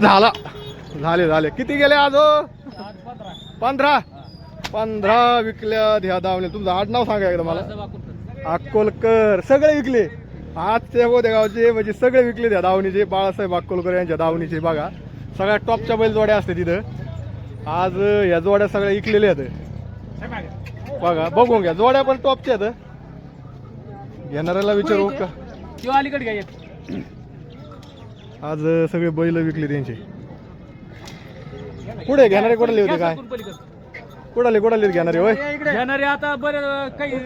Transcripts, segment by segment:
झाला झाले किती गेले आज हो? 15 विकल्या ह्या दावणे. तुमचं आडनाव सांगा एकदा मला. अक्कोलकर. सगळे विकले आजचे बोदेगावचे, म्हणजे सगळे विकले त्या दावणीचे. बाळासाहेब अक्कोलकर यांच्या दावणीचे. बघा सगळ्या टॉपच्या बैल जोड्या असते तिथं. आज या जोड्या सगळ्या विकलेल्या आहेत. बघा बघून घ्या, जोड्या पण टॉपच्या आहेत. घेणाऱ्याला विचारू का किंवा अलीकडे घ्या. आज सगळे बैल विकले त्यांचे. पुढे घेणारे कुठले होते काय? कुठले घेणारे होय? घेणारे आता बरे काही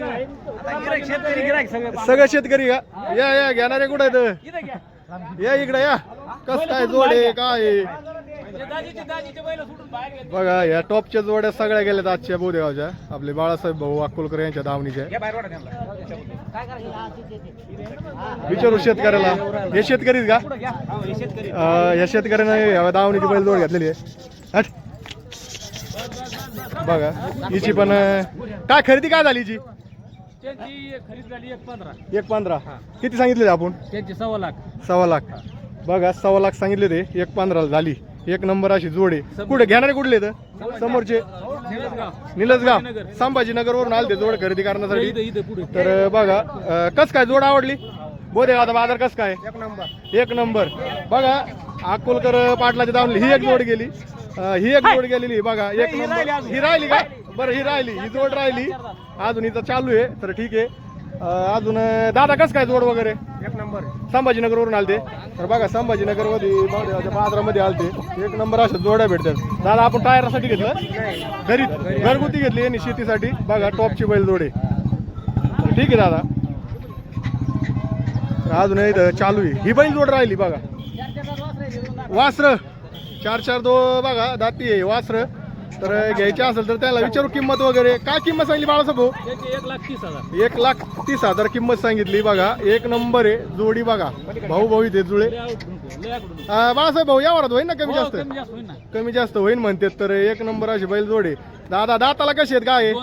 सगळे शेतकरी का? या घेणारे कुठे आहेत? या इकडे या. कस काय जोडे काय? बघा या टॉपच्या जोड्या सगळ्या गेल्यात आजच्या बोदेगावच्या. आपले बाळासाहेब भाऊ अक्कोलकर यांच्या दावणीच्या. विचारू शेतकऱ्याला. हे शेतकरीच का? या शेतकऱ्याने दावणीची बैल जोड घेतलेली आहे. बघा हिची पण काय खरेदी काय झाली हिची? खरेदी झाली 1.15. किती सांगितले आपण? त्यांची 1.25 लाख. 1.25 लाख. बघा 1.25 लाख सांगितले ते. 1.15 झाली. एक नंबर अशी जोडे. कुठे घेणारे कुठले तर? समोरचे निलजगाव संभाजीनगर वरून आले ते जोड खरेदी करण्यासाठी. तर बघा कस काय जोड आवडली? बोदेगावचा बाजार कस काय? एक नंबर. बघा अक्कोलकर पाटलाच्या दावणीला ही एक जोड गेली. ही एक जोड गेलेली. बघा एक नंबर. ही राहिली का? बरं ही राहिली. ही जोड राहिली अजून. हिचं चालू आहे. तर ठीक आहे. अजून दादा कस काय जोड वगैरे? एक नंबर. संभाजीनगर वरून आलते. तर बघा संभाजीनगर मध्ये बाजारामध्ये आलते. एक नंबर अशा जोड्या भेटतात. दादा आपण टायरासाठी घेतलं? घरगुती घेतली यांनी शेतीसाठी. बघा टॉपची बैल जोडे. ठीक आहे दादा. अजून इथं चालू आहे. ही बैल जोड राहिली. बघा वासर 4 बघा दाती आहे वासर. तर घ्यायचे असेल तर त्याला विचारू किंमत वगैरे. काय किंमत सांगितली बाळासाहेब भाऊ? 1,30,000 किंमत सांगितली. बघा एक नंबर आहे जोडी. बघा भाऊ इथे जुळे. बाळासाहेब भाऊ यावर होईल ना? कमी जास्त होईल म्हणते. तर एक नंबर अशी बैल जोडे. दादा दाताला कसे आहेत? काय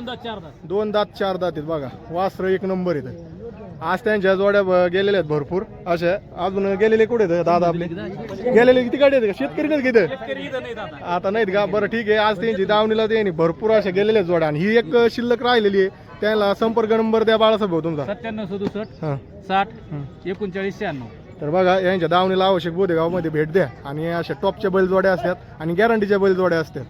2 दात 4 दात आहेत. बघा वासर एक नंबर आहेत. आज त्यांच्या जोड्या गेलेल्या आहेत भरपूर अशा. अजून गेलेले कुठे दादा आपले? गेलेले किती गाडी आहेत? शेतकरी नाहीत घेत आता? नाहीत का? बरं ठीक आहे. आज त्यांची दावणीला त्यांनी भरपूर अशा गेलेल्या जोड्या. आणि ही एक शिल्लक राहिलेली आहे. त्याला संपर्क नंबर द्या बाळासाहेब भाऊ तुमचा. 9767 60 39 96. तर बघा यांच्या दावणीला आवश्यक बोदेगाव मध्ये भेट द्या. आणि अशा टॉपच्या बैल जोड्या असतात आणि गॅरंटीच्या बैल जोड्या असतात.